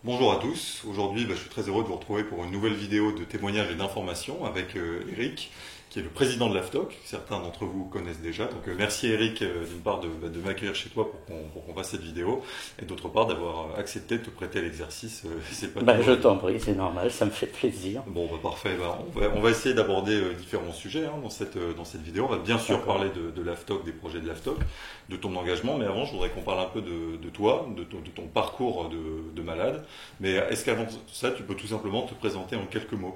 Bonjour à tous, aujourd'hui je suis très heureux de vous retrouver pour une nouvelle vidéo de témoignages et d'informations avec Eric, qui est le président de l'AFTOC. Certains d'entre vous connaissent déjà, donc merci Eric d'une part de m'accueillir chez toi pour qu'on fasse cette vidéo, et d'autre part d'avoir accepté de te prêter à l'exercice. C'est pas Je t'en prie, c'est normal, ça me fait plaisir. Bon, parfait. On va essayer d'aborder différents sujets dans cette vidéo. On va bien sûr parler de l'AFTOC, des projets de l'AFTOC, de ton engagement, mais avant, je voudrais qu'on parle un peu de toi, de ton parcours de malade. Mais est-ce qu'avant ça, tu peux tout simplement te présenter en quelques mots?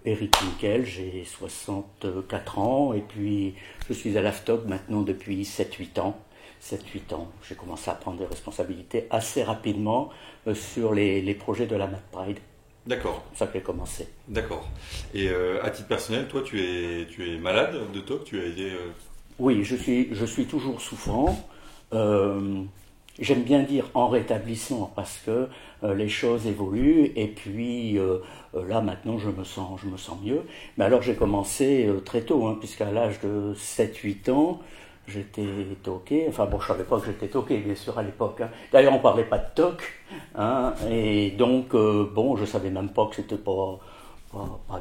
Eric Nickel, j'ai 64 ans et puis je suis à l'AFTOC maintenant depuis 7-8 ans. 7-8 ans, j'ai commencé à prendre des responsabilités assez rapidement sur les projets de la MadPride. D'accord. C'est ça que j'ai commencé. D'accord. Et à titre personnel, toi, tu es malade de TOC? Tu as aidé Oui, je suis toujours souffrant. J'aime bien dire en rétablissement parce que les choses évoluent et puis là maintenant je me sens mieux. Mais alors j'ai commencé très tôt, puisqu'à l'âge de 7-8 ans, j'étais toqué. Enfin bon, je savais pas que j'étais toqué, bien sûr, à l'époque. D'ailleurs, on parlait pas de toc. Et donc, je savais même pas que c'était pas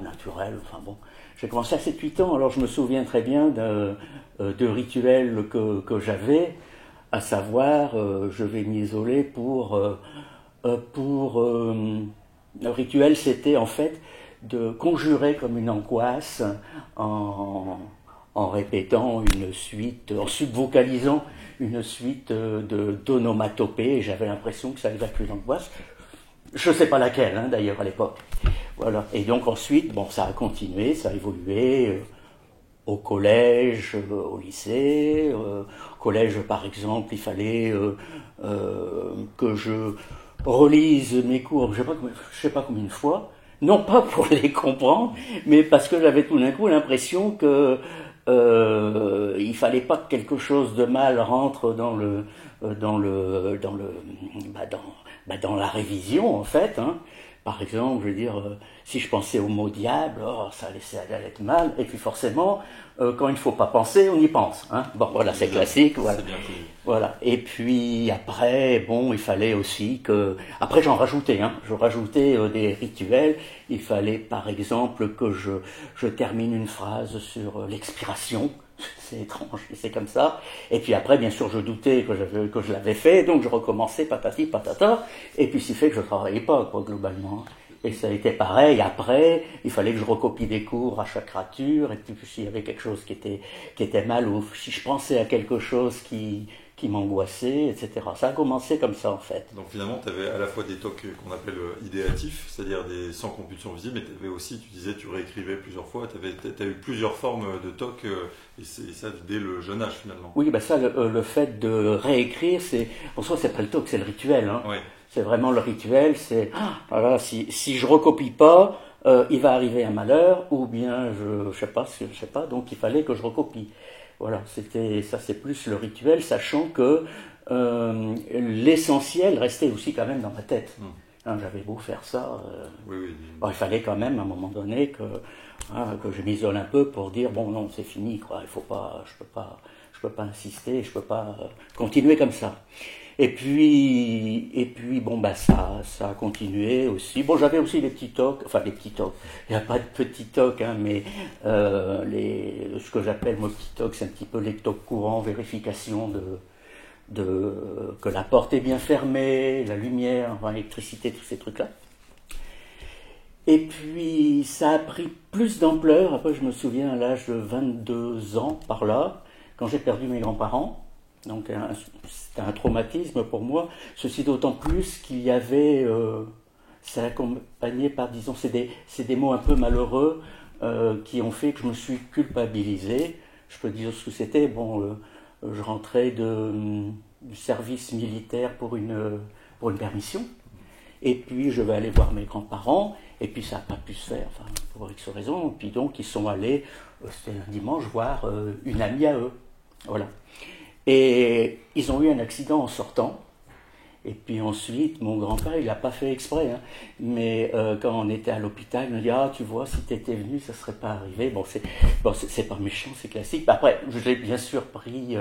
naturel. Enfin bon, j'ai commencé à 7-8 ans, alors je me souviens très bien de rituels que j'avais, à savoir, je vais m'isoler le rituel, c'était en fait de conjurer comme une angoisse en répétant une suite, en subvocalisant une suite d'onomatopées, et j'avais l'impression que ça évacue l'angoisse. Je ne sais pas laquelle, d'ailleurs, à l'époque. Voilà. Et donc ensuite, ça a continué, ça a évolué au collège, au lycée. Au collège, par exemple, il fallait que je relise mes cours, je sais pas combien de fois, non pas pour les comprendre, mais parce que j'avais tout d'un coup l'impression que il fallait pas que quelque chose de mal rentre dans la révision, en fait. Par exemple, je veux dire, si je pensais au mot diable, ça allait être mal. Et puis forcément, quand il ne faut pas penser, on y pense. Bon, voilà, c'est classique. Voilà. Voilà. Et puis après, il fallait aussi que... Après, j'en rajoutais. Je rajoutais des rituels. Il fallait, par exemple, que je termine une phrase sur l'expiration. C'est étrange, c'est comme ça. Et puis après, bien sûr, je doutais que je l'avais fait, donc je recommençais patati patata. Et puis c'est fait que je travaillais pas, globalement. Et ça a été pareil. Après, il fallait que je recopie des cours à chaque rature. Et puis s'il y avait quelque chose qui était mal, ou si je pensais à quelque chose qui m'angoissait, etc. Ça a commencé comme ça, en fait. Donc finalement, tu avais à la fois des TOC qu'on appelle idéatifs, c'est-à-dire des sans compulsion visible, mais tu avais aussi, tu disais, tu réécrivais plusieurs fois, tu as eu plusieurs formes de TOC, et ça dès le jeune âge, finalement. Oui, ça, le fait de réécrire, en soi, c'est pas le TOC, c'est le rituel. Oui. C'est vraiment le rituel, c'est, voilà, si je recopie pas, il va arriver un malheur, ou bien, je sais pas, donc il fallait que je recopie. Voilà, c'est plus le rituel, sachant que l'essentiel restait aussi quand même dans ma tête. J'avais beau faire ça, il fallait quand même à un moment donné que je m'isole un peu pour dire non, c'est fini, quoi. Il faut pas, je peux pas insister, je peux pas continuer comme ça. Et puis ça a continué aussi. J'avais aussi des petits tocs, des petits tocs. Il n'y a pas de petits tocs, mais ce que j'appelle moi petits tocs, c'est un petit peu les tocs courants, vérification que la porte est bien fermée, la lumière, l'électricité, tous ces trucs-là. Et puis ça a pris plus d'ampleur. Après, je me souviens à l'âge de 22 ans, par là, quand j'ai perdu mes grands-parents. Donc c'était un traumatisme pour moi, ceci d'autant plus qu'il y avait, ça accompagné par, disons, c'est des mots un peu malheureux qui ont fait que je me suis culpabilisé. Je peux dire ce que c'était, je rentrais du service militaire pour une permission, et puis je vais aller voir mes grands-parents, et puis ça n'a pas pu se faire, pour X raisons, et puis donc ils sont allés, c'était un dimanche, voir une amie à eux, voilà. Et ils ont eu un accident en sortant, Et puis ensuite, mon grand-père, il n'a pas fait exprès, hein, mais quand on était à l'hôpital, il me dit « Ah, tu vois, si tu étais venu, ça ne serait pas arrivé. » c'est pas méchant, c'est classique. Après, je l'ai bien sûr pris,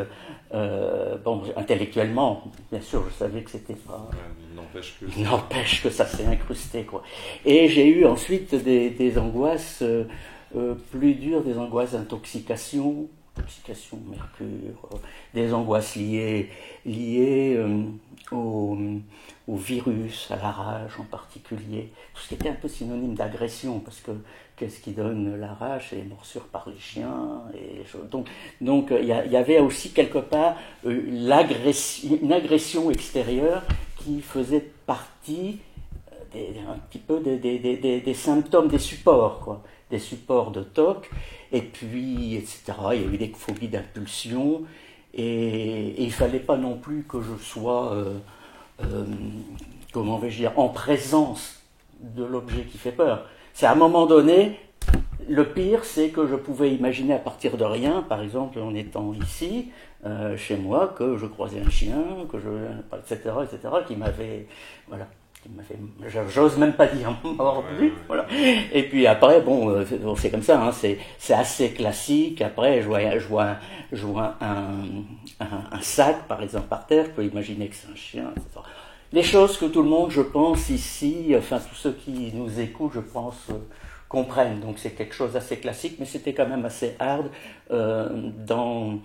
intellectuellement, bien sûr, je savais que c'était pas... N'empêche que ça s'est incrusté, quoi. Et j'ai eu ensuite des angoisses plus dures, des angoisses d'intoxication, mercure, des angoisses liées au virus, à la rage en particulier, tout ce qui était un peu synonyme d'agression, parce que qu'est-ce qui donne la rage? C'est les morsures par les chiens. Donc il y avait aussi quelque part une agression extérieure qui faisait partie un petit peu des symptômes, des supports, quoi, des supports de TOC, et puis, etc. Il y a eu des phobies d'impulsion, et il ne fallait pas non plus que je sois, comment vais-je dire, en présence de l'objet qui fait peur. C'est à un moment donné, le pire, c'est que je pouvais imaginer à partir de rien, par exemple en étant ici, chez moi, que je croisais un chien, etc., qui m'avait, voilà, j'ose même pas dire mordu, voilà. Et puis après, c'est comme ça, hein, c'est assez classique. Après, je vois un sac, par exemple, par terre, je peux imaginer que c'est un chien, etc. Les choses que tout le monde, je pense, ici, enfin, tous ceux qui nous écoutent, je pense, comprennent. Donc c'est quelque chose d'assez classique, mais c'était quand même assez hard dans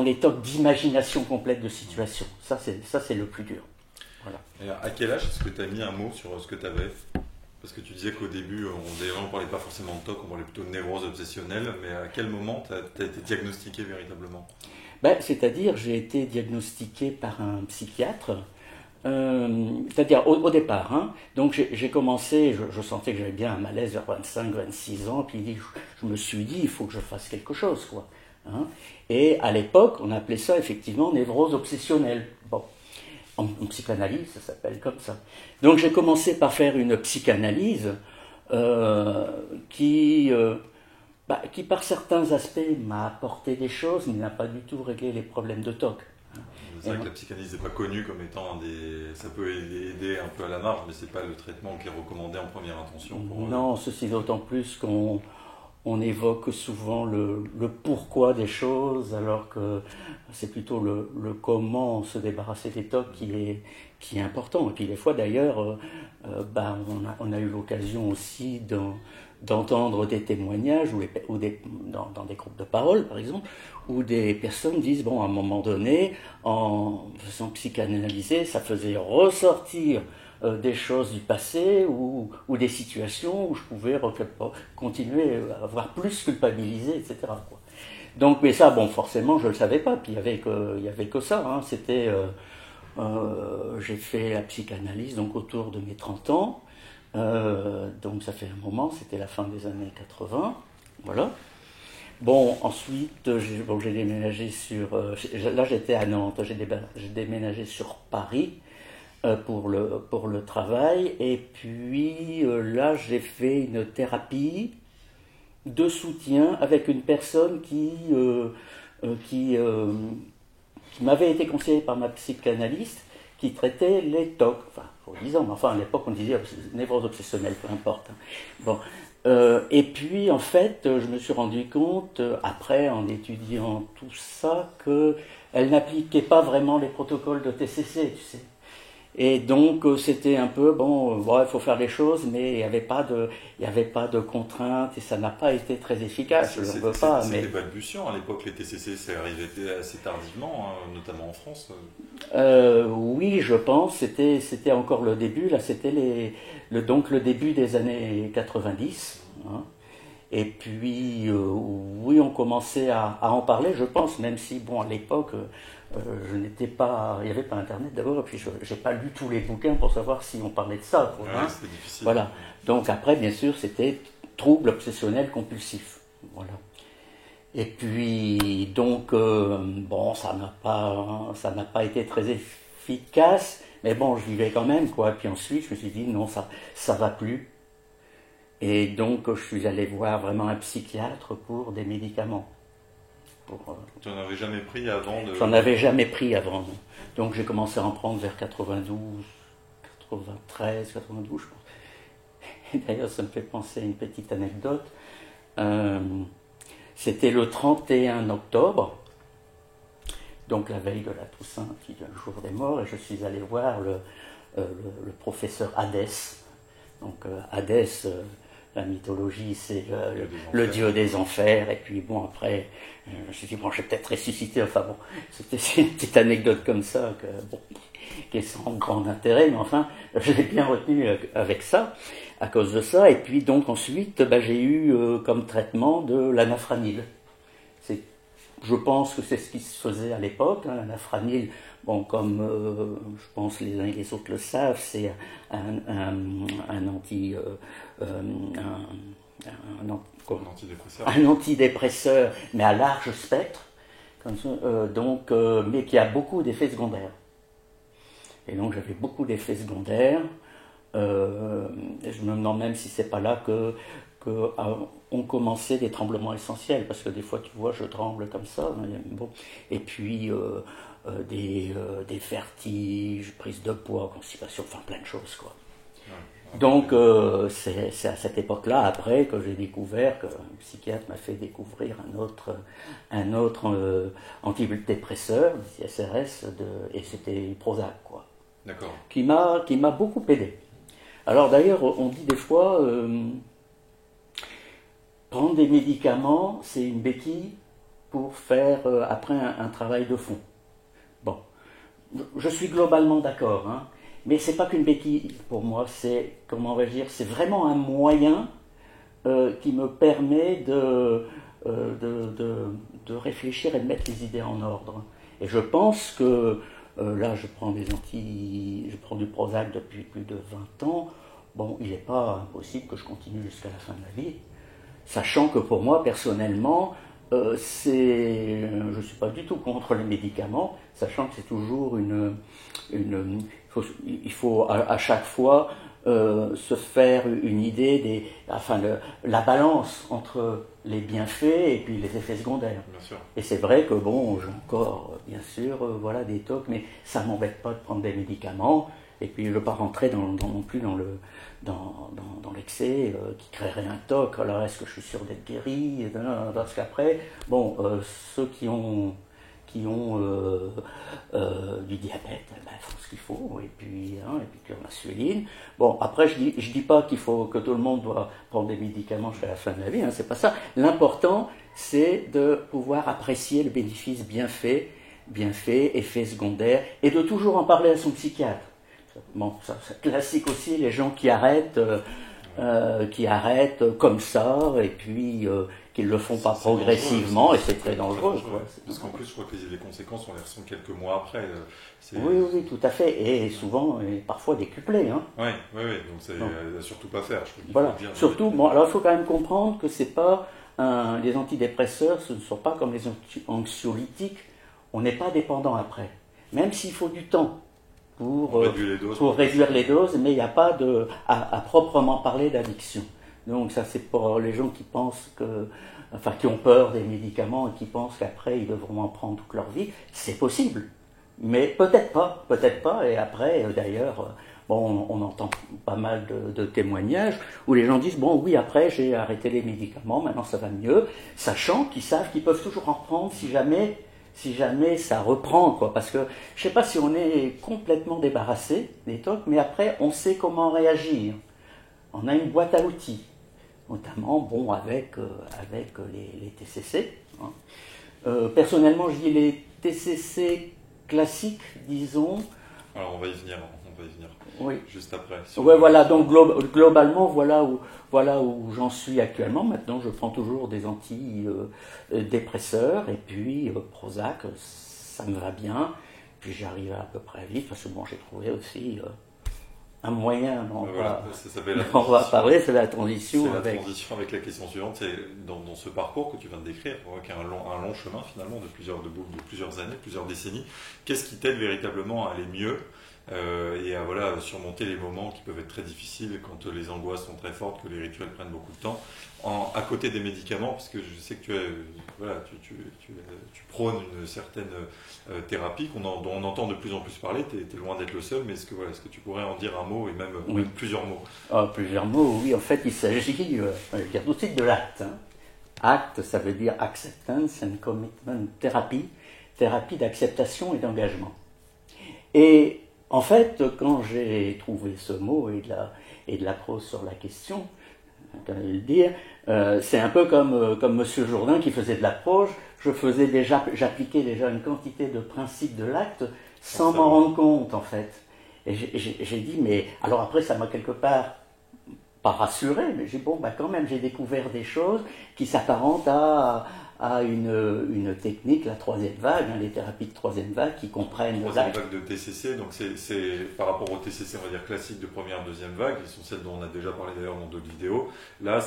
les tocs d'imagination complète de situation. Ça, c'est le plus dur. Voilà. Et à quel âge est-ce que tu as mis un mot sur ce que tu avais? Parce que tu disais qu'au début, on ne parlait pas forcément de TOC, on parlait plutôt de névrose obsessionnelle, mais à quel moment tu as été diagnostiqué véritablement? C'est-à-dire, j'ai été diagnostiqué par un psychiatre, c'est-à-dire au départ. Hein, donc j'ai commencé, je sentais que j'avais bien un malaise vers 25-26 ans, puis je me suis dit, il faut que je fasse quelque chose, quoi. Hein, et à l'époque, on appelait ça effectivement névrose obsessionnelle. Bon. En psychanalyse, ça s'appelle comme ça. Donc j'ai commencé par faire une psychanalyse qui par certains aspects m'a apporté des choses, mais n'a pas du tout réglé les problèmes de TOC. C'est vrai que la psychanalyse n'est pas connue comme étant ça peut aider un peu à la marge, mais c'est pas le traitement qui est recommandé en première intention. Non, ceci d'autant plus qu'on évoque souvent le pourquoi des choses, alors que c'est plutôt le comment se débarrasser des TOC qui est important. Et puis des fois d'ailleurs, on a eu l'occasion aussi d'entendre des témoignages dans des groupes de parole, par exemple, où des personnes disent, à un moment donné, en faisant psychanalyser, ça faisait ressortir des choses du passé ou des situations où je pouvais continuer à avoir plus culpabilisé, etc. quoi. Donc, mais ça, forcément, je ne le savais pas. Puis il y avait que ça. Hein. J'ai fait la psychanalyse donc autour de mes 30 ans. Donc ça fait un moment, c'était la fin des années 80. Voilà. Ensuite, j'ai déménagé là j'étais à Nantes, j'ai déménagé sur Paris pour le travail. Et puis là, j'ai fait une thérapie de soutien avec une personne qui m'avait été conseillée par ma psychanalyste, qui traitait les TOC. À l'époque on disait névrose obsessionnelle, peu importe. Et puis en fait, je me suis rendu compte, après en étudiant tout ça, qu'elle n'appliquait pas vraiment les protocoles de TCC, tu sais. Et donc c'était un peu il faut faire les choses, mais il n'y avait pas de contraintes et ça n'a pas été très efficace. C'était balbutiant à l'époque, les TCC, c'est arrivé assez tardivement, hein, notamment en France. Oui, je pense, c'était encore le début. Là, c'était le début des années 90. Hein. Et puis oui, on commençait à en parler, je pense, même si à l'époque. Il n'y avait pas Internet d'abord, et puis je n'ai pas lu tous les bouquins pour savoir si on parlait de ça. C'était difficile. Voilà. Donc après, bien sûr, c'était trouble obsessionnel compulsif. Voilà. Et puis, donc, ça n'a pas été très efficace, mais je vivais quand même, quoi. Puis ensuite, je me suis dit, non, ça va plus. Et donc, je suis allé voir vraiment un psychiatre pour des médicaments. Tu n'en avais jamais pris avant de... J'en avais jamais pris avant. Donc j'ai commencé à en prendre vers 92, 93, 92, je pense. Et d'ailleurs, ça me fait penser à une petite anecdote. C'était le 31 octobre, donc la veille de la Toussaint, qui est le jour des morts, et je suis allé voir le professeur Hadès. Donc Hadès, la mythologie, c'est le dieu des enfers, et puis bon, après, je me suis dit, bon, je vais peut-être ressusciter, enfin bon, c'est une petite anecdote comme ça, qui est sans grand intérêt, mais enfin, je l'ai bien retenu avec ça, à cause de ça, et puis donc ensuite, j'ai eu comme traitement de l'anafranil. Je pense que c'est ce qui se faisait à l'époque, hein, l'anafranil, bon, comme je pense les uns et les autres le savent, c'est un antidépresseur, mais à large spectre, comme ça, mais qui a beaucoup d'effets secondaires. Et donc j'avais beaucoup d'effets secondaires. Je me demande même si c'est pas là que ont commencé des tremblements essentiels, parce que des fois tu vois je tremble comme ça, bon. Et puis des vertiges, prise de poids, constipation, enfin plein de choses quoi. Ouais. Donc c'est à cette époque-là après que j'ai découvert, que un psychiatre m'a fait découvrir un autre antidépresseur, SRS, et c'était Prozac quoi. D'accord. Qui m'a beaucoup aidé. Alors d'ailleurs on dit des fois prendre des médicaments, c'est une béquille pour faire après un travail de fond. Bon, je suis globalement d'accord, hein, mais c'est pas qu'une béquille pour moi, c'est, comment on va dire, c'est vraiment un moyen qui me permet de réfléchir et de mettre les idées en ordre. Et je pense que là, je prends du Prozac depuis plus de 20 ans. Bon, il n'est pas impossible que je continue jusqu'à la fin de ma vie. Sachant que pour moi, personnellement, je ne suis pas du tout contre les médicaments, sachant que c'est toujours il faut à chaque fois se faire une idée la balance entre les bienfaits et puis les effets secondaires. Bien sûr. Et c'est vrai que bon, j'ai encore, bien sûr, des tocs, mais ça ne m'embête pas de prendre des médicaments. Et puis je ne veux pas rentrer non plus dans l'excès qui créerait un TOC. Alors est-ce que je suis sûr d'être guéri? Parce qu'après, bon, ceux qui ont du diabète, font ce qu'il faut, et puis que l'insuline. Bon, après je dis pas qu'il faut que tout le monde doit prendre des médicaments jusqu'à la fin de la vie, hein, c'est pas ça. L'important, c'est de pouvoir apprécier le bénéfice bienfait, effets secondaires, et de toujours en parler à son psychiatre. Bon, ça classique aussi, les gens qui arrêtent comme ça, et puis qu'ils ne le font pas progressivement, et c'est très dangereux. Parce qu'en plus, je crois que les conséquences, on les ressent quelques mois après. Oui, tout à fait, et souvent, et parfois décuplées. Hein. Oui, donc c'est à surtout pas faire. Voilà, surtout, bon, alors il faut quand même comprendre que c'est pas les antidépresseurs, ce ne sont pas comme les anxiolytiques, on n'est pas dépendant après, même s'il faut du temps pour réduire les doses, mais il n'y a pas à proprement parler d'addiction. Donc ça c'est pour les gens qui pensent qui ont peur des médicaments et qui pensent qu'après ils devront en prendre toute leur vie. C'est possible, mais peut-être pas. Et après d'ailleurs, bon, on entend pas mal de témoignages où les gens disent bon oui après j'ai arrêté les médicaments, maintenant ça va mieux, sachant qu'ils savent qu'ils peuvent toujours en reprendre si jamais ça reprend, quoi, parce que je ne sais pas si on est complètement débarrassé des TOC, mais après on sait comment réagir. On a une boîte à outils, notamment bon, avec les TCC. Hein. Personnellement, je dis les TCC classiques, disons. Alors on va y venir. Oui. Juste après. Ouais, voilà, donc globalement, voilà où j'en suis actuellement. Maintenant, je prends toujours des antidépresseurs, et puis Prozac, ça me va bien. Puis j'arrive à peu près vite, parce que bon, j'ai trouvé aussi un moyen dont on va parler, c'est la transition. C'est la transition avec la question suivante, c'est dans ce parcours que tu viens de décrire, qui est un long chemin finalement de plusieurs années, plusieurs décennies. Qu'est-ce qui t'aide véritablement à aller mieux, et à voilà, surmonter les moments qui peuvent être très difficiles quand les angoisses sont très fortes, que les rituels prennent beaucoup de temps, à côté des médicaments, parce que je sais que tu prônes une certaine thérapie dont on entend de plus en plus parler. Tu es loin d'être le seul, mais est-ce que tu pourrais en dire un mot et même plusieurs mots? Plusieurs mots, oui. En fait, il s'agit, je vais dire tout de suite, de l'ACT. ACT, ça veut dire Acceptance and Commitment Therapy, thérapie d'acceptation et d'engagement. Et en fait, quand j'ai trouvé ce mot et de la prose sur la question, le dire, c'est un peu comme Monsieur Jourdain qui faisait de la prose. J'appliquais déjà une quantité de principes de l'acte sans m'en rendre compte, en fait. Et j'ai dit, mais alors après, ça m'a quelque part pas rassuré, mais j'ai dit, bon, bah quand même, j'ai découvert des choses qui s'apparentent à une technique, la troisième vague, les thérapies de troisième vague qui comprennent troisième vague de TCC, donc c'est par rapport au TCC, on va dire classique de première, deuxième vague, qui sont celles dont on a déjà parlé d'ailleurs dans d'autres vidéos. Là, la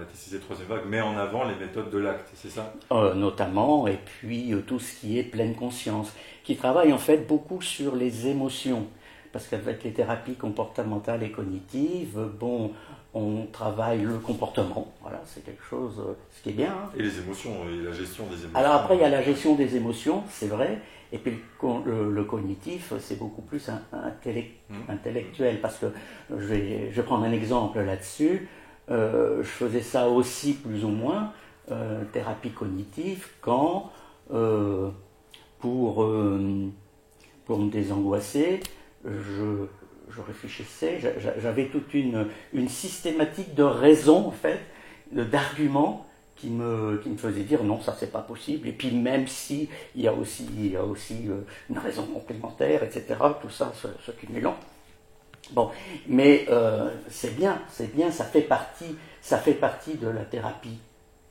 TCC troisième vague met en avant les méthodes de l'acte, c'est ça? Notamment, et puis tout ce qui est pleine conscience, qui travaille en fait beaucoup sur les émotions. Parce qu'avec les thérapies comportementales et cognitives, bon, on travaille le comportement, voilà, c'est quelque chose, ce qui est bien. Et les émotions, et la gestion des émotions. Alors après, il y a la gestion des émotions, c'est vrai, et puis le cognitif, c'est beaucoup plus intellectuel, parce que je vais prendre un exemple là-dessus, je faisais ça aussi plus ou moins, thérapie cognitive, quand, pour me désangoisser, je réfléchissais, j'avais toute une systématique de raisons, en fait, d'arguments qui me faisaient dire non, ça c'est pas possible, et puis même si il y a aussi une raison complémentaire, etc., tout ça se cumulant. Bon, mais c'est bien, ça fait partie de la thérapie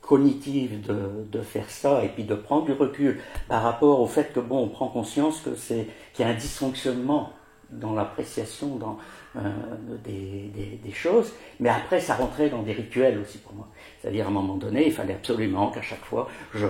cognitive de faire ça, et puis de prendre du recul par rapport au fait que, bon, on prend conscience qu'il y a un dysfonctionnement dans l'appréciation des choses, mais après ça rentrait dans des rituels aussi pour moi. C'est-à-dire à un moment donné, il fallait absolument qu'à chaque fois je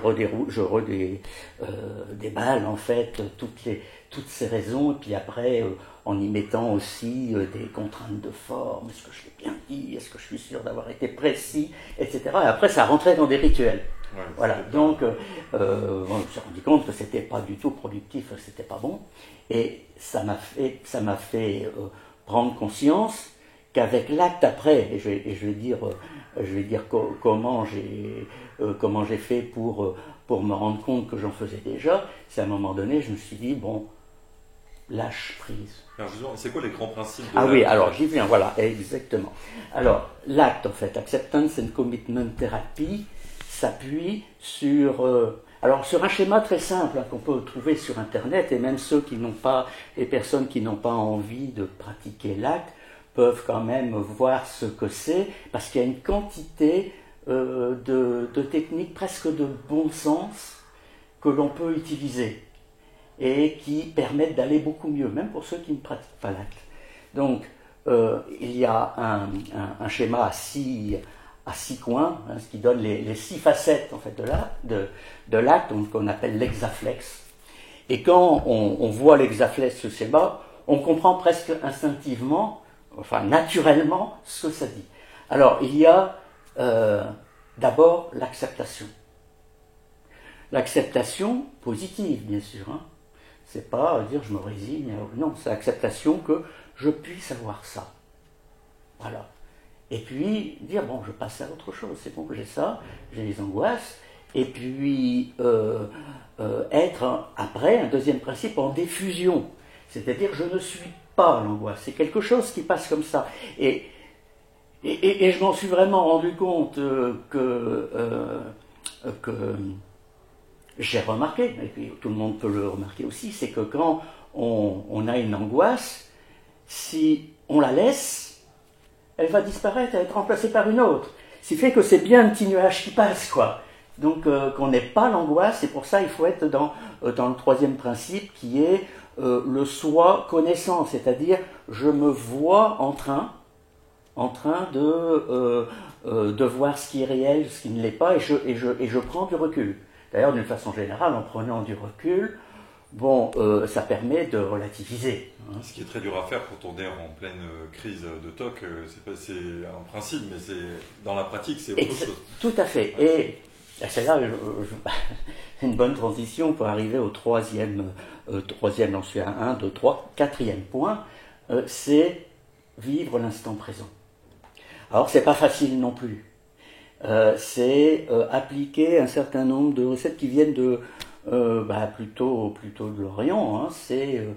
déballe en fait toutes ces raisons, et puis après en y mettant aussi des contraintes de forme, est-ce que je l'ai bien dit, est-ce que je suis sûr d'avoir été précis, etc. Et après ça rentrait dans des rituels. Ouais, voilà, donc on s'est rendu compte que c'était pas du tout productif, c'était pas bon, et ça m'a fait prendre conscience qu'avec l'acte après, et je vais dire comment j'ai fait pour me rendre compte que j'en faisais déjà, c'est à un moment donné, je me suis dit, bon, lâche prise. Alors justement, c'est quoi les grands principes de l'acte? Ah oui, alors j'y viens, voilà, exactement. Alors, l'acte, en fait, Acceptance and Commitment Therapy, s'appuie sur un schéma très simple qu'on peut trouver sur Internet, et même les personnes qui n'ont pas envie de pratiquer l'acte peuvent quand même voir ce que c'est, parce qu'il y a une quantité de techniques presque de bon sens que l'on peut utiliser et qui permettent d'aller beaucoup mieux, même pour ceux qui ne pratiquent pas l'acte. Donc, il y a un schéma à six coins, ce qui donne les 6 facettes en fait, de l'acte, qu'on appelle l'hexaflex. Et quand on voit l'hexaflex, ce schéma, on comprend presque instinctivement, enfin naturellement, ce que ça dit. Alors, il y a d'abord l'acceptation. L'acceptation positive, bien sûr. C'est pas dire je me résigne, non, c'est l'acceptation que je puisse avoir ça. Voilà. Et puis dire, bon, je passe à autre chose, c'est bon, j'ai ça, j'ai les angoisses, et puis être, après, un deuxième principe, en diffusion. C'est-à-dire, je ne suis pas l'angoisse, c'est quelque chose qui passe comme ça. Et je m'en suis vraiment rendu compte que j'ai remarqué, et puis tout le monde peut le remarquer aussi, c'est que quand on a une angoisse, si on la laisse, elle va disparaître, elle va être remplacée par une autre. Ce qui fait que c'est bien un petit nuage qui passe, quoi. Donc qu'on n'ait pas l'angoisse, et pour ça il faut être dans le troisième principe qui est le soi connaissant, c'est-à-dire je me vois en train de voir ce qui est réel, ce qui ne l'est pas, et je prends du recul. D'ailleurs, d'une façon générale, en prenant du recul, bon, ça permet de relativiser. Hein. Ce qui est très dur à faire quand on est en pleine crise de TOC, c'est un principe, mais dans la pratique, c'est autre chose. Tout à fait. Et c'est là, c'est une bonne transition pour arriver au troisième, j'en suis à 1, 2, 3, quatrième point, c'est vivre l'instant présent. Alors, c'est pas facile non plus. C'est appliquer un certain nombre de recettes qui viennent de plutôt de l'Orient. Hein. C'est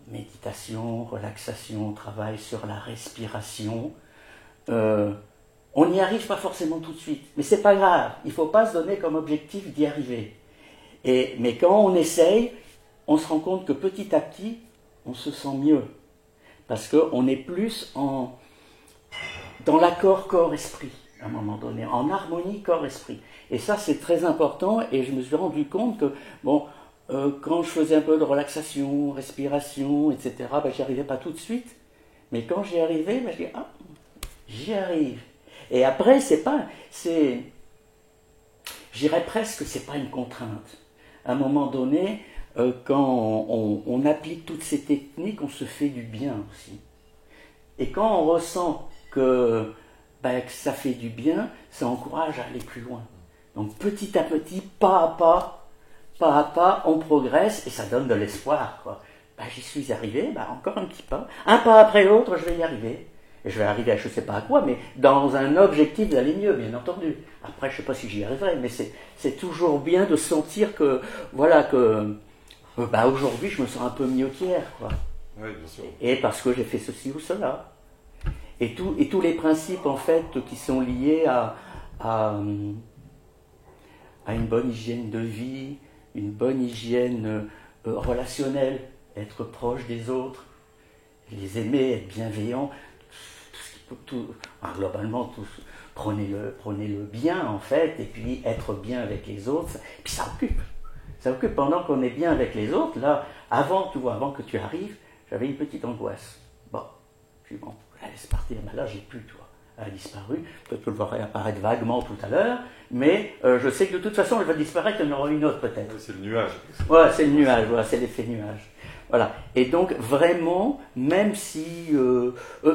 méditation, relaxation, travail sur la respiration. On n'y arrive pas forcément tout de suite, mais c'est pas grave. Il faut pas se donner comme objectif d'y arriver. Mais quand on essaye, on se rend compte que petit à petit, on se sent mieux. Parce qu'on est plus dans l'accord corps-esprit, à un moment donné, en harmonie corps-esprit. Et ça, c'est très important, et je me suis rendu compte que, quand je faisais un peu de relaxation, respiration, etc., j'y arrivais pas tout de suite, mais quand j'y arrivais, je dis, j'y arrive. Et après, je dirais presque que c'est pas une contrainte. À un moment donné, quand on applique toutes ces techniques, on se fait du bien aussi. Et quand on ressent que ça fait du bien, ça encourage à aller plus loin. Donc petit à petit, pas à pas, on progresse et ça donne de l'espoir, quoi. J'y suis arrivé, encore un petit pas. Un pas après l'autre, je vais y arriver. Et je vais arriver à je ne sais pas à quoi, mais dans un objectif d'aller mieux, bien entendu. Après, je ne sais pas si j'y arriverai, mais c'est toujours bien de sentir que, aujourd'hui, je me sens un peu mieux qu'hier, quoi. Oui, bien sûr. Et parce que j'ai fait ceci ou cela. Et tous les principes, en fait, qui sont liés à une bonne hygiène de vie, une bonne hygiène relationnelle, être proche des autres, les aimer, être bienveillant, globalement, prenez le bien, en fait, et puis être bien avec les autres, et puis ça occupe. Ça occupe pendant qu'on est bien avec les autres. Là, avant que tu arrives, j'avais une petite angoisse. Je laisse partir, mais là, j'ai plus, elle a disparu. Peut-être que je le verrai apparaître vaguement tout à l'heure, mais je sais que de toute façon, elle va disparaître, il y en aura une autre peut-être. C'est le nuage. Ouais, c'est le nuage, c'est l'effet nuage. Voilà. Et donc, vraiment, même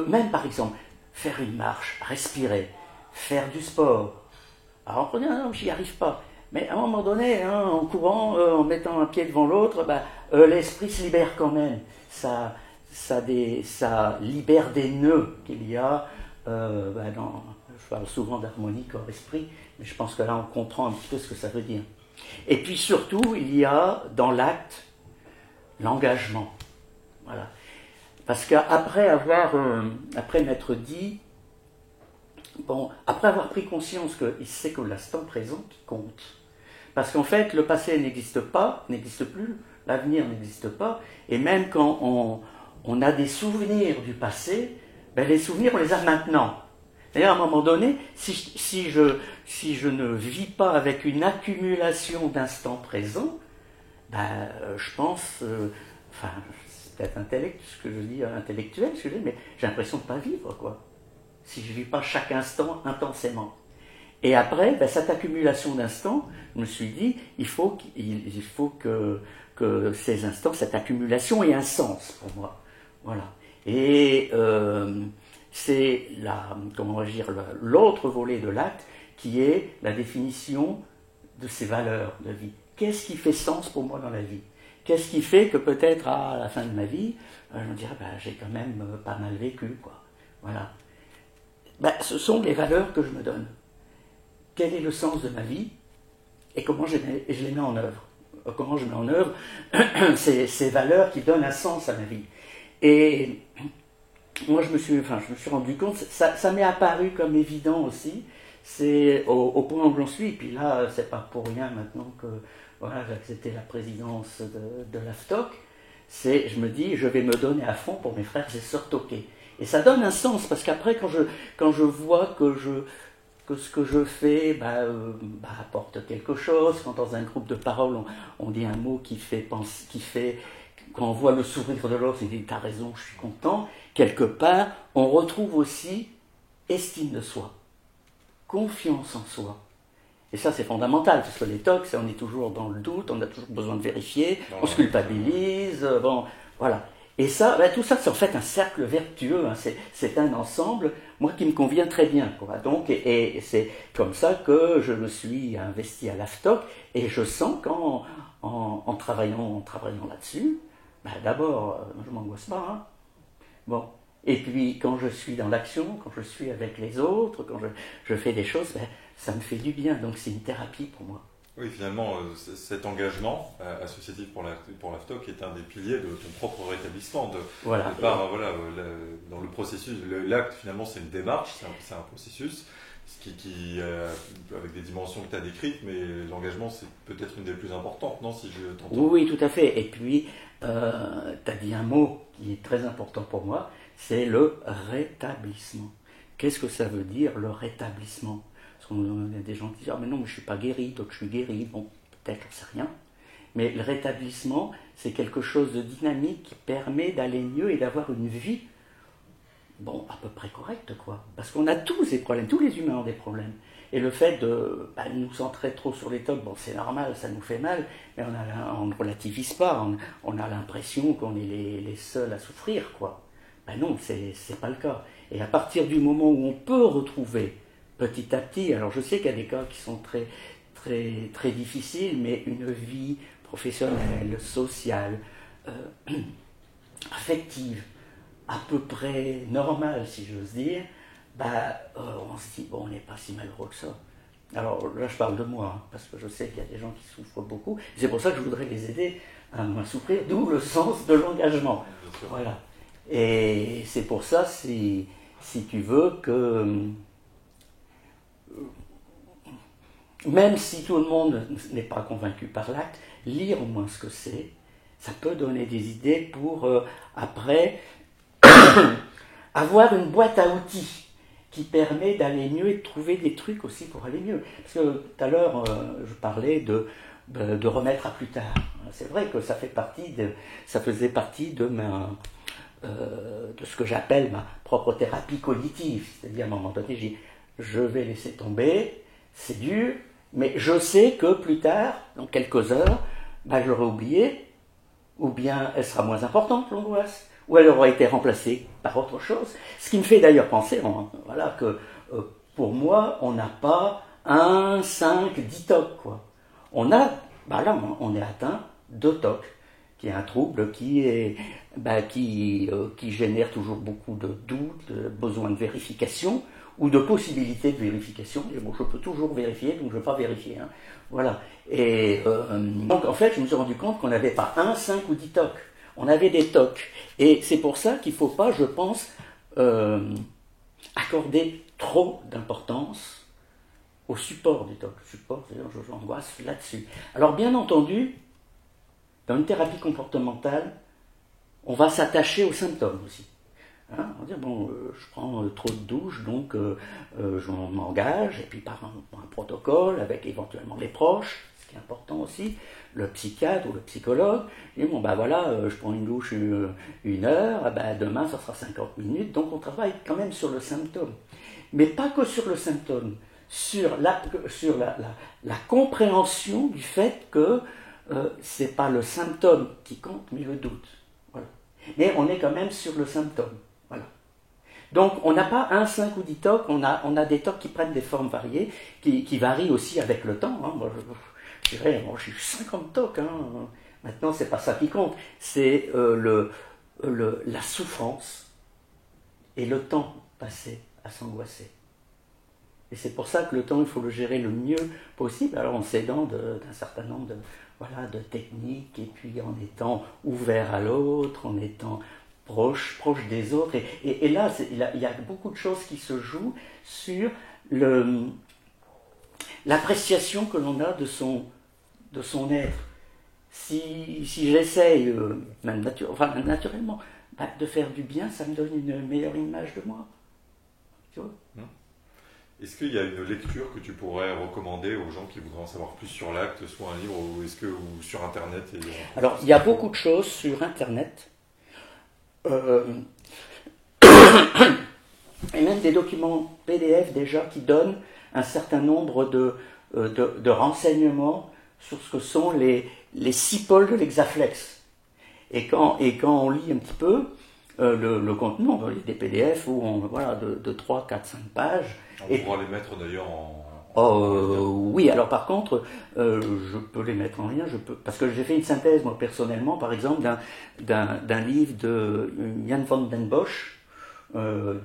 même par exemple, faire une marche, respirer, faire du sport. Alors, on dit, non, j'y arrive pas. Mais à un moment donné, en courant, en mettant un pied devant l'autre, l'esprit se libère quand même. Ça libère des nœuds qu'il y a je parle souvent d'harmonie corps-esprit, mais je pense que là, on comprend un petit peu ce que ça veut dire. Et puis surtout, il y a dans l'acte l'engagement. Voilà. Parce qu'après m'être dit, après avoir pris conscience que c'est que l'instant présent qui compte. Parce qu'en fait, le passé n'existe plus, l'avenir n'existe pas, et même quand on a des souvenirs du passé, les souvenirs, on les a maintenant. D'ailleurs, à un moment donné, si je ne vis pas avec une accumulation d'instants présents, je pense, c'est peut-être intellectuel, ce que je dis, mais j'ai l'impression de ne pas vivre, quoi. Si je ne vis pas chaque instant intensément. Et après, cette accumulation d'instants, je me suis dit, il faut que ces instants, cette accumulation ait un sens pour moi. Voilà. Et c'est l'autre volet de l'acte qui est la définition de ces valeurs de vie. Qu'est-ce qui fait sens pour moi dans la vie? Qu'est-ce qui fait que peut-être à la fin de ma vie, je me dirais, j'ai quand même pas mal vécu, quoi. Voilà. Ce sont les valeurs que je me donne. Quel est le sens de ma vie et comment je les mets en œuvre? Comment je mets en œuvre ces valeurs qui donnent un sens à ma vie. Et moi, je me suis rendu compte, ça m'est apparu comme évident aussi, c'est au point où j'en suis, et puis là, c'est pas pour rien maintenant que j'ai accepté la présidence de l'AFTOC, je me dis, je vais me donner à fond pour mes frères et sœurs toqués. Et ça donne un sens, parce qu'après, quand je vois que ce que je fais apporte quelque chose, quand dans un groupe de parole, on dit un mot qui fait, quand on voit le sourire de l'autre, on dit, t'as raison, je suis content, quelque part, on retrouve aussi estime de soi, confiance en soi. Et ça, c'est fondamental, parce que les TOC, on est toujours dans le doute, on a toujours besoin de vérifier, on se culpabilise, bon, voilà. Et ça, tout ça, c'est en fait un cercle vertueux, hein, c'est un ensemble, moi, qui me convient très bien, quoi. Donc, et c'est comme ça que je me suis investi à l'AFTOC, et je sens qu'en travaillant là-dessus, d'abord, je m'angoisse pas, hein. Bon. Et puis, quand je suis dans l'action, quand je suis avec les autres, quand je fais des choses, ça me fait du bien. Donc, c'est une thérapie pour moi. Oui, finalement, cet engagement associatif pour l'AFTOC est un des piliers de ton propre rétablissement. Voilà. Dans le processus, l'acte, finalement, c'est une démarche, c'est un processus qui avec des dimensions que tu as décrites, mais l'engagement, c'est peut-être une des plus importantes, non, si je t'entends. Oui, tout à fait. Et puis, tu as dit un mot qui est très important pour moi, c'est le rétablissement. Qu'est-ce que ça veut dire, le rétablissement? Parce qu'il y a des gens qui disent « Ah, mais non, mais je ne suis pas guéri, donc je suis guéri. » Bon, peut-être, j'en sais rien. Mais le rétablissement, c'est quelque chose de dynamique qui permet d'aller mieux et d'avoir une vie, bon, à peu près correcte, quoi. Parce qu'on a tous des problèmes, tous les humains ont des problèmes. Et le fait de nous centrer trop sur les tocs, bon, c'est normal, ça nous fait mal, mais on ne relativise pas, on a l'impression qu'on est les seuls à souffrir, quoi. Non, c'est pas le cas. Et à partir du moment où on peut retrouver petit à petit, alors je sais qu'il y a des cas qui sont très, très, très difficiles, mais une vie professionnelle, sociale, affective, à peu près normale, si j'ose dire, on se dit, bon, on n'est pas si malheureux que ça. Alors là, je parle de moi, hein, parce que je sais qu'il y a des gens qui souffrent beaucoup. C'est pour ça que je voudrais les aider à moins souffrir, d'où le sens de l'engagement. Voilà. Et c'est pour ça, si tu veux, que même si tout le monde n'est pas convaincu par l'acte, lire au moins ce que c'est, ça peut donner des idées pour, après, avoir une boîte à outils qui permet d'aller mieux et de trouver des trucs aussi pour aller mieux. Parce que tout à l'heure, je parlais de remettre à plus tard. C'est vrai que ça faisait partie de ce que j'appelle ma propre thérapie cognitive. C'est-à-dire, à un moment donné, je vais laisser tomber, c'est dur, mais je sais que plus tard, dans quelques heures, je l'aurai oublié, ou bien elle sera moins importante, l'angoisse, ou elle aura été remplacée par autre chose. Ce qui me fait d'ailleurs penser que pour moi, on n'a pas 1, 5, 10 TOC, quoi. On a, là, on est atteint de TOC, qui est un trouble qui génère toujours beaucoup de doutes, de besoin de vérification, ou de possibilité de vérification. Et bon, je peux toujours vérifier, donc je ne vais pas vérifier. Hein. Voilà. Et donc, en fait, je me suis rendu compte qu'on n'avait pas 1, 5 ou 10 TOC. On avait des TOC. Et c'est pour ça qu'il ne faut pas, je pense, accorder trop d'importance au support du TOC. Le support, c'est-à-dire, j'angoisse là-dessus. Alors, bien entendu, dans une thérapie comportementale, on va s'attacher aux symptômes aussi. Hein, on va dire, je prends trop de douches, donc je m'engage, et puis par un protocole, avec éventuellement les proches, ce qui est important aussi, le psychiatre ou le psychologue, et je prends une douche 1 heure, demain ça sera 50 minutes, donc on travaille quand même sur le symptôme. Mais pas que sur le symptôme, sur la compréhension du fait que c'est pas le symptôme qui compte, mais le doute. Voilà. Mais on est quand même sur le symptôme. Voilà. Donc on n'a pas 1, 5 ou 10 TOC, on a des TOC qui prennent des formes variées, qui varient aussi avec le temps. Hein. Moi, je dirais, j'ai eu 50 TOC. Hein. Maintenant, c'est pas ça qui compte. C'est la souffrance et le temps passé à s'angoisser. Et c'est pour ça que le temps, il faut le gérer le mieux possible, alors en s'aidant d'un certain nombre de techniques, et puis en étant ouvert à l'autre, en étant proche des autres. Et là, il y a beaucoup de choses qui se jouent sur l'appréciation que l'on a de son être. Si j'essaye, même naturellement, de faire du bien, ça me donne une meilleure image de moi. Tu vois ? Est-ce qu'il y a une lecture que tu pourrais recommander aux gens qui voudraient en savoir plus sur l'acte, soit un livre ou sur Internet Alors, il y a beaucoup de choses sur Internet. Et même des documents PDF déjà qui donnent un certain nombre de renseignements sur ce que sont les 6 pôles de l'hexaflex. Et quand on lit un petit peu le contenu, on va lire des PDF où de 3, 4, 5 pages. On pourra les mettre d'ailleurs oui, alors par contre, je peux les mettre en lien, parce que j'ai fait une synthèse, moi personnellement, par exemple, d'un livre de Jan van den Bosch. Je ne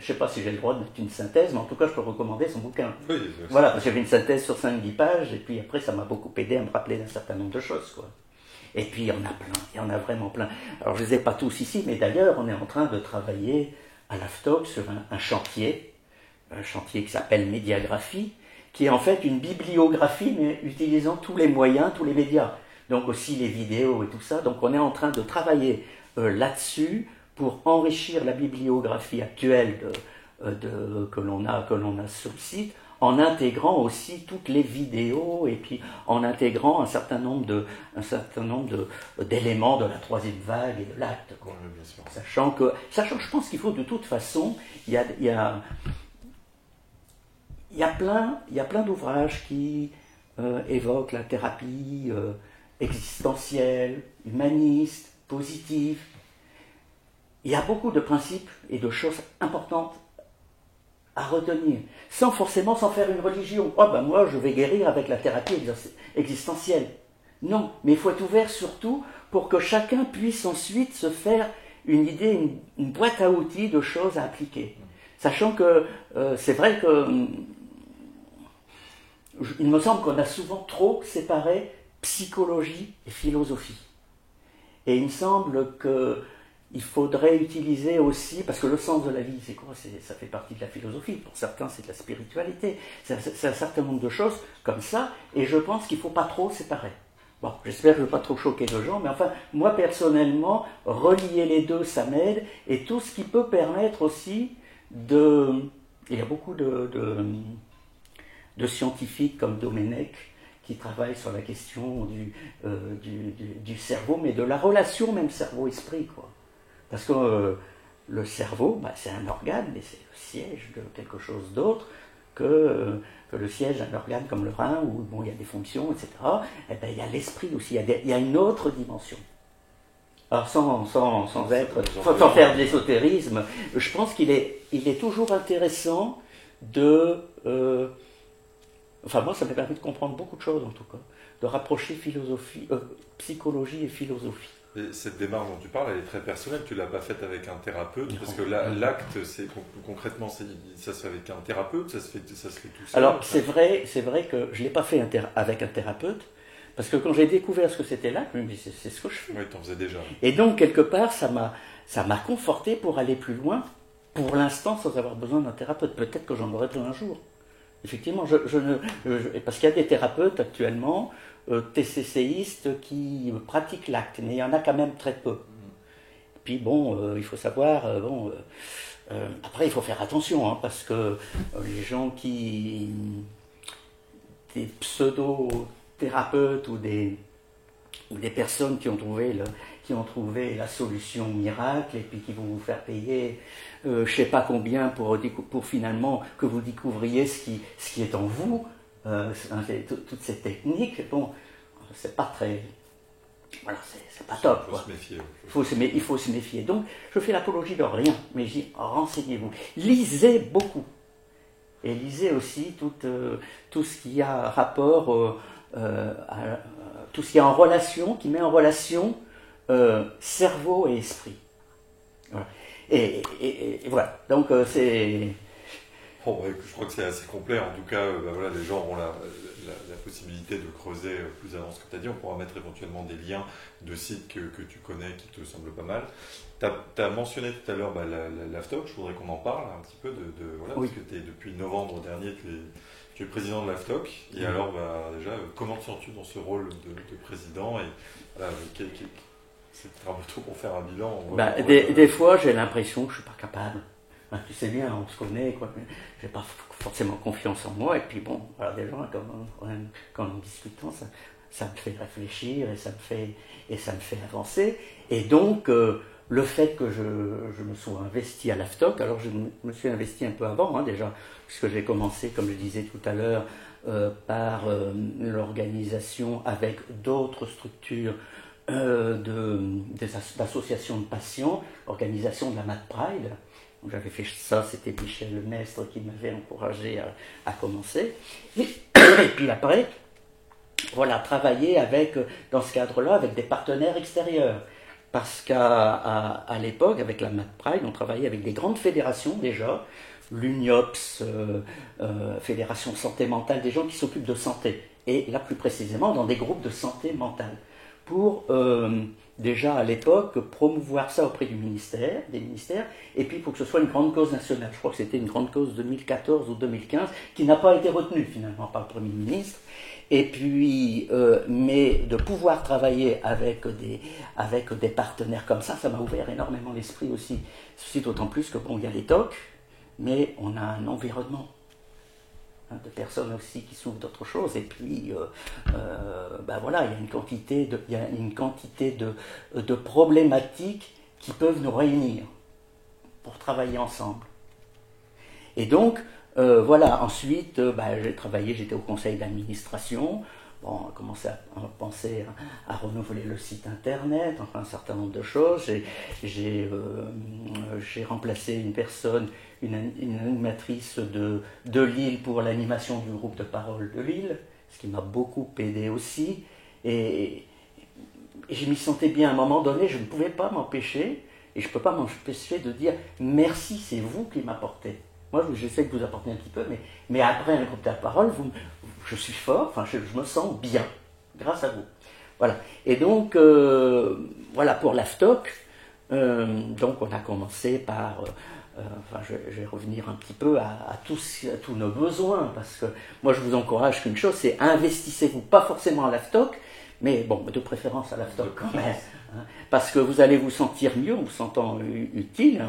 sais pas si j'ai le droit de mettre une synthèse, mais en tout cas, je peux recommander son bouquin. Oui, voilà, parce que j'ai fait une synthèse sur 5-10 pages, et puis après, ça m'a beaucoup aidé à me rappeler d'un certain nombre de choses, quoi. Et puis, il y en a plein, il y en a vraiment plein. Alors, je ne les ai pas tous ici, mais d'ailleurs, on est en train de travailler à l'AFTOC sur un chantier qui s'appelle Médiagraphie, qui est en fait une bibliographie, mais utilisant tous les moyens, tous les médias. Donc aussi les vidéos et tout ça. Donc on est en train de travailler là-dessus pour enrichir la bibliographie actuelle que l'on a sur le site, en intégrant aussi toutes les vidéos et puis en intégrant un certain nombre d'éléments de la troisième vague et de l'acte. Oui, bien sûr. Sachant, je pense qu'il faut de toute façon, il y a plein d'ouvrages qui évoquent la thérapie existentielle, humaniste, positive. Il y a beaucoup de principes et de choses importantes à retenir, sans faire une religion. Moi, je vais guérir avec la thérapie existentielle. Non, mais il faut être ouvert surtout pour que chacun puisse ensuite se faire une idée, une boîte à outils de choses à appliquer. Sachant que c'est vrai que il me semble qu'on a souvent trop séparé psychologie et philosophie. Et il me semble qu'il faudrait utiliser aussi, parce que le sens de la vie, c'est quoi? Ça fait partie de la philosophie. Pour certains, c'est de la spiritualité. C'est un certain nombre de choses comme ça, et je pense qu'il ne faut pas trop séparer. Bon, j'espère que je ne vais pas trop choquer de gens, mais enfin, moi personnellement, relier les deux, ça m'aide, et tout ce qui peut permettre aussi il y a beaucoup de scientifiques comme Domenech qui travaillent sur la question du cerveau, mais de la relation même cerveau-esprit, quoi. Parce que le cerveau, c'est un organe, mais c'est le siège de quelque chose d'autre que le siège d'un organe comme le rein, où il y a des fonctions, etc. Et il y a l'esprit aussi, il y a une autre dimension. Alors sans faire de l'ésotérisme, je pense qu'il est toujours intéressant moi ça m'a permis de comprendre beaucoup de choses en tout cas, de rapprocher psychologie et philosophie. Et cette démarche dont tu parles, elle est très personnelle, tu ne l'as pas faite avec un thérapeute, parce que l'acte, concrètement, ça se fait avec un thérapeute, ça se fait tout seul. Alors c'est vrai que je ne l'ai pas fait avec un thérapeute, parce que quand j'ai découvert ce que c'était l'acte, je me dis c'est ce que je fais. Oui, tu en faisais déjà. Et donc quelque part, ça m'a conforté pour aller plus loin, pour l'instant sans avoir besoin d'un thérapeute. Peut-être que j'en aurai besoin un jour. Effectivement, parce qu'il y a des thérapeutes actuellement, TCCistes, qui pratiquent l'acte, mais il y en a quand même très peu. Puis il faut savoir, après il faut faire attention, parce que les gens des pseudo-thérapeutes ou des personnes qui ont trouvé la solution miracle et puis qui vont vous faire payer je ne sais pas combien pour finalement que vous découvriez ce qui est en vous, toutes ces techniques, c'est pas très... Voilà, c'est pas top. Il faut se méfier. Il faut se méfier. Donc, je fais l'apologie de rien, mais je dis, renseignez-vous. Lisez beaucoup. Et lisez aussi tout ce qui a rapport, tout ce qui est en relation, qui met en relation cerveau et esprit. Voilà. Et voilà, donc c'est... je crois que c'est assez complet, en tout cas, les gens auront la possibilité de creuser plus avant ce que tu as dit. On pourra mettre éventuellement des liens de sites que tu connais, qui te semblent pas mal. Tu as mentionné tout à l'heure l'AFTOC, je voudrais qu'on en parle un petit peu, oui. Parce que depuis novembre dernier, tu es président de l'AFTOC, et alors déjà, comment te sens-tu dans ce rôle de président, et c'est un peu tôt pour faire un bilan. Des fois, j'ai l'impression que je ne suis pas capable. Tu sais bien, on se connaît, quoi. Je n'ai pas forcément confiance en moi. Et puis des gens, quand en discutant, ça me fait réfléchir et ça me fait avancer. Et donc, le fait que je me sois investi à l'AFTOC, alors je me suis investi un peu avant déjà, puisque j'ai commencé, comme je disais tout à l'heure, par l'organisation avec d'autres structures d'associations de patients, l'organisation de la Mad Pride. J'avais fait ça, c'était Michel Lemestre qui m'avait encouragé à commencer. Et puis après, voilà, travailler dans ce cadre-là avec des partenaires extérieurs. Parce qu'à l'époque, avec la Mad Pride, on travaillait avec des grandes fédérations déjà, l'UNIOPS, Fédération Santé Mentale, des gens qui s'occupent de santé, et là plus précisément dans des groupes de santé mentale, pour déjà à l'époque promouvoir ça auprès des ministères, et puis pour que ce soit une grande cause nationale. Je crois que c'était une grande cause 2014 ou 2015, qui n'a pas été retenue finalement par le Premier ministre. Et puis, mais de pouvoir travailler avec des partenaires comme ça m'a ouvert énormément l'esprit aussi. Ceci d'autant plus que bon, il y a les TOC, mais on a un environnement de personnes aussi qui souffrent d'autre chose. Et puis, voilà, il y a une quantité de problématiques qui peuvent nous réunir pour travailler ensemble. Et donc, voilà, ensuite, j'ai travaillé, j'étais au conseil d'administration. Bon, on a commencé à penser à renouveler le site internet, enfin un certain nombre de choses. J'ai remplacé une personne, une animatrice de Lille pour l'animation du groupe de parole de Lille, ce qui m'a beaucoup aidé aussi. Et je m'y sentais bien. À un moment donné, je ne pouvais pas m'empêcher, et je ne peux pas m'empêcher de dire merci, c'est vous qui m'apportez. Moi, j'essaie de vous apporter un petit peu, mais après un groupe de parole, je suis fort, enfin, je me sens bien, grâce à vous. Voilà. Et donc, voilà, pour l'AFTOC, donc on a commencé par, je vais revenir un petit peu à tous nos besoins, parce que moi, je vous encourage qu'une chose, c'est investissez-vous, pas forcément à l'AFTOC, mais bon, de préférence à l'AFTOC quand même, hein, parce que vous allez vous sentir mieux, en vous sentant utile,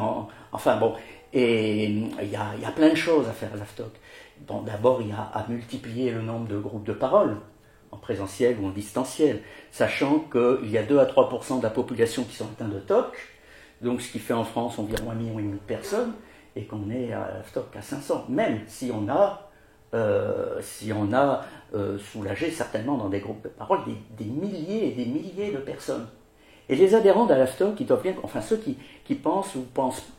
enfin bon. Et il y a plein de choses à faire à l'AFTOC. Bon, d'abord, il y a à multiplier le nombre de groupes de parole, en présentiel ou en distanciel, sachant qu'il y a 2 à 3% de la population qui sont atteints de TOC, donc ce qui fait en France environ 1,5 million de personnes, et qu'on est à l'AFTOC à 500, même si on a soulagé certainement dans des groupes de parole des milliers et des milliers de personnes. Et les adhérents de l'AFTOC, ils doivent bien, enfin ceux qui pensent ou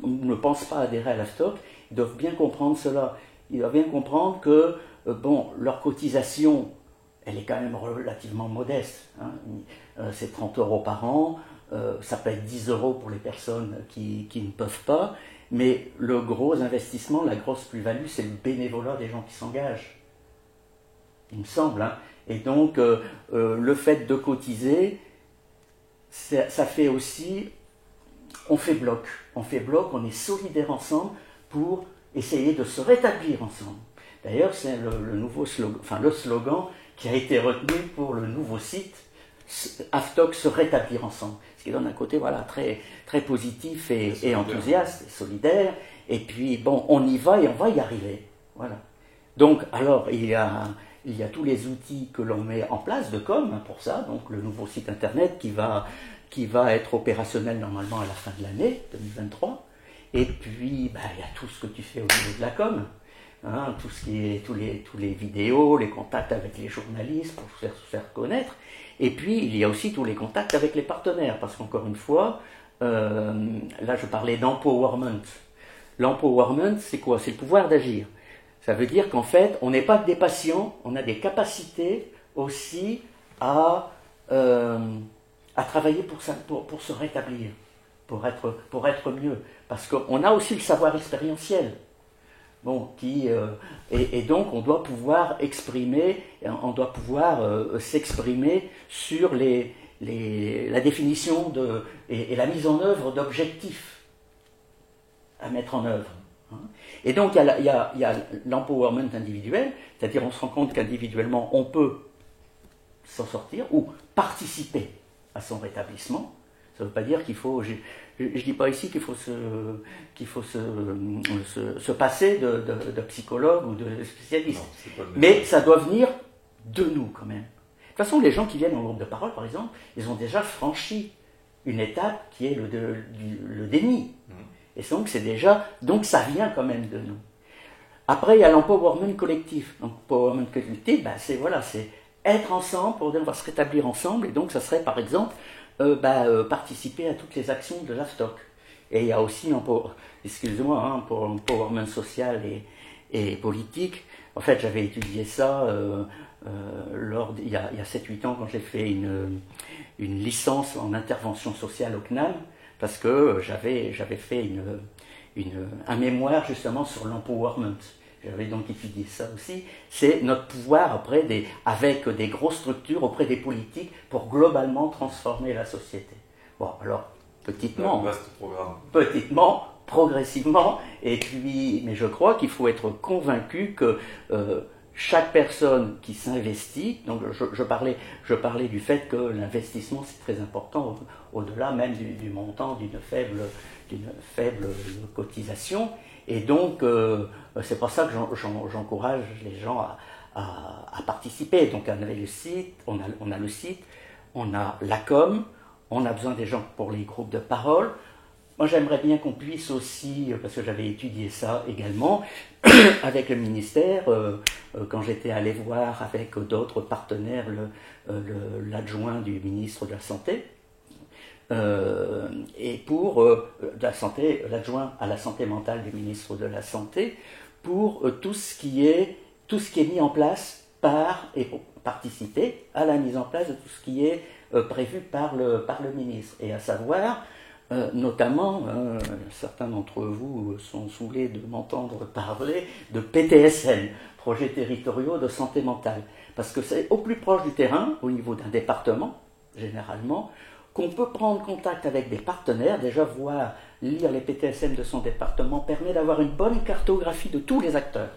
ne pensent pas adhérer à l'AFTOC, ils doivent bien comprendre cela. Ils doivent bien comprendre que leur cotisation, elle est quand même relativement modeste. Hein. C'est 30 € par an, ça peut être 10 € pour les personnes qui ne peuvent pas, mais le gros investissement, la grosse plus-value, c'est le bénévolat des gens qui s'engagent. Il me semble. Hein. Et donc, le fait de cotiser, ça fait aussi, on fait bloc, on est solidaires ensemble pour essayer de se rétablir ensemble. D'ailleurs, c'est le nouveau slogan, enfin le slogan qui a été retenu pour le nouveau site, AFTOC se rétablir ensemble, ce qui donne un côté voilà très très positif et enthousiaste, et solidaire. Et puis bon, on y va et on va y arriver. Voilà. Donc alors il y a tous les outils que l'on met en place de com pour ça, donc le nouveau site internet qui va être opérationnel normalement à la fin de l'année 2023. Et puis il y a tout ce que tu fais au niveau de la com, hein, tout ce qui est tous les vidéos, les contacts avec les journalistes pour se faire connaître. Et puis il y a aussi tous les contacts avec les partenaires, parce qu'encore une fois, là je parlais d'empowerment. L'empowerment, c'est quoi? C'est le pouvoir d'agir. Ça veut dire qu'en fait, on n'est pas que des patients, on a des capacités aussi à travailler pour se rétablir, pour être mieux. Parce qu'on a aussi le savoir expérientiel. Bon, et donc on doit pouvoir s'exprimer sur la définition et la mise en œuvre d'objectifs à mettre en œuvre. Et donc il y a l'empowerment individuel, c'est-à-dire on se rend compte qu'individuellement on peut s'en sortir ou participer à son rétablissement. Ça ne veut pas dire qu'il faut, je ne dis pas ici qu'il faut se passer de psychologue ou de spécialiste, mais ça doit venir de nous quand même. toute façon, les gens qui viennent en groupe de parole, par exemple, ils ont déjà franchi une étape qui est le déni. Et donc, donc ça vient quand même de nous. Après, il y a l'empowerment collectif. L'empowerment collectif, c'est être ensemble pour dire on va se rétablir ensemble. Et donc, ça serait par exemple participer à toutes les actions de l'AFTOC. Et il y a aussi, pour l'empowerment social et politique. En fait, j'avais étudié ça il y a 7-8 ans quand j'ai fait une licence en intervention sociale au CNAM, parce que j'avais fait un mémoire justement sur l'empowerment. J'avais donc étudié ça aussi. C'est notre pouvoir avec des grosses structures auprès des politiques pour globalement transformer la société. Bon, alors, petitement, progressivement, mais je crois qu'il faut être convaincu que chaque personne qui s'investit, donc je parlais du fait que l'investissement c'est très important, au-delà même du montant d'une faible cotisation, et donc c'est pour ça que j'encourage les gens à participer. Donc on a le site, on a la com, on a besoin des gens pour les groupes de parole. Moi, j'aimerais bien qu'on puisse aussi, parce que j'avais étudié ça également, avec le ministère, quand j'étais allé voir avec d'autres partenaires l'adjoint du ministre de la Santé, et pour l'adjoint à la santé mentale du ministre de la Santé, pour tout ce qui est mis en place et pour participer à la mise en place de tout ce qui est prévu par le ministre, et à savoir notamment, certains d'entre vous sont saoulés de m'entendre parler de PTSM, projets territoriaux de santé mentale, parce que c'est au plus proche du terrain, au niveau d'un département, généralement, qu'on peut prendre contact avec des partenaires, déjà lire les PTSM de son département permet d'avoir une bonne cartographie de tous les acteurs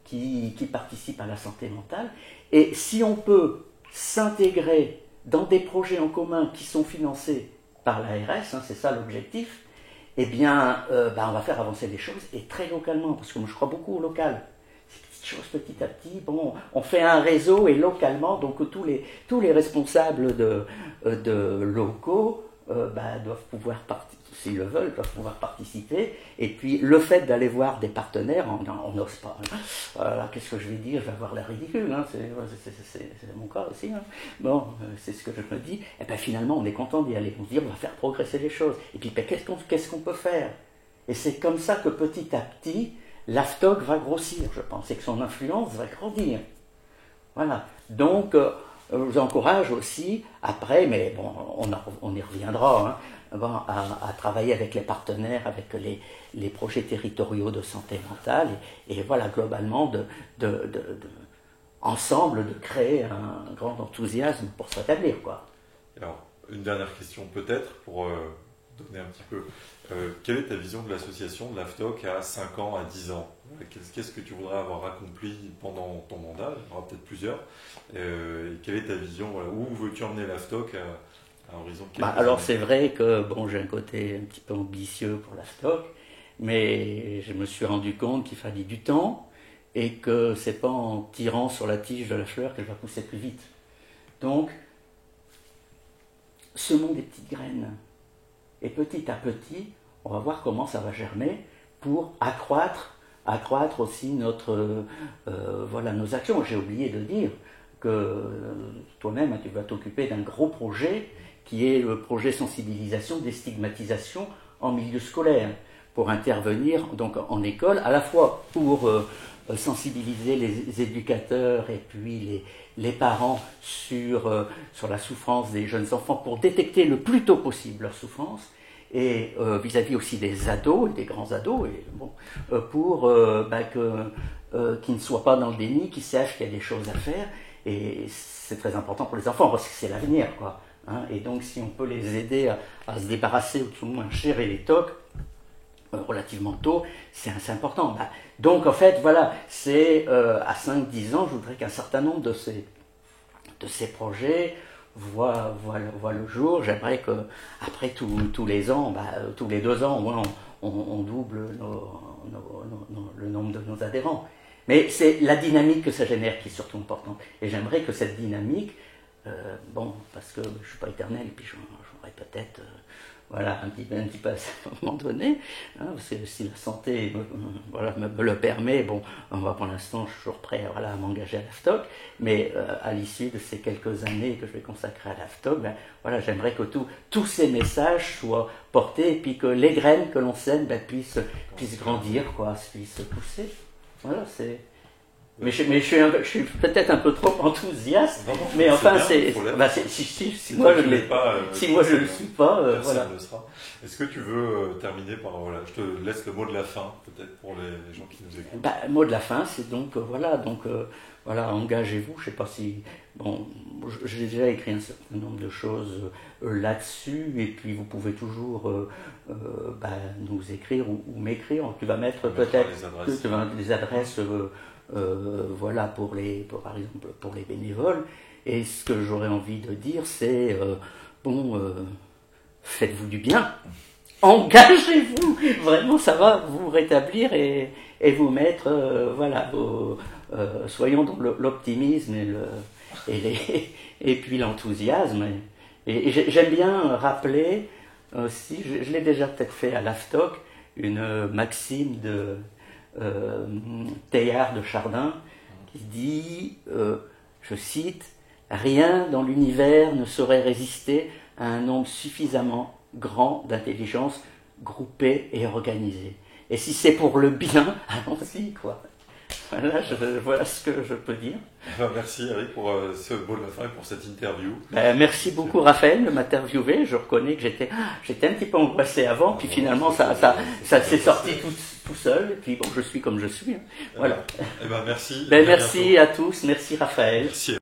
qui participent à la santé mentale, et si on peut s'intégrer dans des projets en commun qui sont financés par l'ARS, c'est ça l'objectif, eh bien, on va faire avancer les choses, et très localement, parce que moi je crois beaucoup au local. Ces petites choses petit à petit, on fait un réseau, et localement, donc tous les responsables de locaux doivent pouvoir participer, s'ils le veulent, doivent pouvoir participer, et puis le fait d'aller voir des partenaires, on n'ose pas. Voilà, qu'est-ce que je vais dire? Je vais avoir l'air ridicule, c'est mon cas aussi. Bon, c'est ce que je me dis. Et bien finalement, on est content d'y aller. On se dit, on va faire progresser les choses. Et puis, qu'est-ce qu'on peut faire? Et c'est comme ça que petit à petit, l'AFTOC va grossir, je pense, et que son influence va grandir. Voilà. Donc, je vous encourage aussi, après, mais bon, on y reviendra, à travailler avec les partenaires, avec les projets territoriaux de santé mentale, et voilà, globalement, ensemble, de créer un grand enthousiasme pour se rétablir, quoi. Alors, une dernière question peut-être, pour donner un petit peu. Quelle est ta vision de l'association, de l'AFTOC, à 5 ans, à 10 ans? Qu'est-ce que tu voudrais avoir accompli pendant ton mandat? Il y en aura peut-être plusieurs. Et quelle est ta vision? Où veux-tu emmener l'AFTOC à horizon de quelques Alors années? c'est vrai que j'ai un côté un petit peu ambitieux pour l'AFTOC, mais je me suis rendu compte qu'il fallait du temps, et que c'est pas en tirant sur la tige de la fleur qu'elle va pousser plus vite. Donc, semons des petites graines. Et petit à petit, on va voir comment ça va germer pour accroître aussi nos actions. J'ai oublié de dire que toi-même, tu vas t'occuper d'un gros projet qui est le projet sensibilisation, déstigmatisation en milieu scolaire, pour intervenir donc en école, à la fois pour sensibiliser les éducateurs et puis les parents sur la souffrance des jeunes enfants, pour détecter le plus tôt possible leur souffrance, et vis-à-vis aussi des ados et des grands ados, et pour qu'ils ne soient pas dans le déni, qu'ils sachent qu'il y a des choses à faire, et c'est très important pour les enfants parce que c'est l'avenir, quoi. Et donc si on peut les aider à se débarrasser, ou tout le moins gérer les TOC relativement tôt, c'est important. Donc en fait, voilà, c'est à 5-10 ans, je voudrais qu'un certain nombre de ces projets voient le jour. J'aimerais qu'après tous les ans, tous les 2 ans, au moins, on double le nombre de nos adhérents. Mais c'est la dynamique que ça génère qui est surtout importante. Et j'aimerais que cette dynamique bon, parce que je ne suis pas éternel, et puis j'aurais peut-être voilà, un petit peu à un moment donné, hein, parce que si la santé voilà, me le permet, bon, pour l'instant, je suis toujours prêt voilà, à m'engager à l'AFTOC, mais à l'issue de ces quelques années que je vais consacrer à l'AFTOC, ben, voilà, j'aimerais que tous ces messages soient portés, et puis que les graines que l'on sème ben, puissent grandir, quoi, puissent pousser. Voilà, c'est... Mais je suis peut-être un peu trop enthousiaste, mais enfin, si moi je ne le suis pas, voilà. Le sera. Est-ce que tu veux terminer par, voilà, je te laisse le mot de la fin, peut-être pour les gens qui nous écoutent. Le mot de la fin, c'est donc, voilà, engagez-vous, je ne sais pas si, bon, j'ai déjà écrit un certain nombre de choses là-dessus, et puis vous pouvez toujours nous écrire ou m'écrire, tu vas mettre peut-être des adresses voilà, par exemple pour les bénévoles. Et ce que j'aurais envie de dire, c'est faites-vous du bien, engagez-vous, vraiment ça va vous rétablir et vous mettre, voilà, soyons dans l'optimisme et puis l'enthousiasme. Et j'aime bien rappeler aussi, je l'ai déjà peut-être fait à l'AFTOC, une maxime de Teilhard de Chardin qui dit, je cite, « Rien dans l'univers ne saurait résister à un nombre suffisamment grand d'intelligence groupée et organisée. Et si c'est pour le bien, allons-y, quoi. » Voilà ce que je peux dire. Merci Eric pour ce mot de la fin et pour cette interview. Merci beaucoup Raphaël de m'interviewer. Je reconnais que j'étais un petit peu angoissé avant, puis finalement ça s'est sorti tout seul. Et puis bon, je suis comme je suis. Voilà. Merci. Merci à tous. Merci Raphaël. Merci.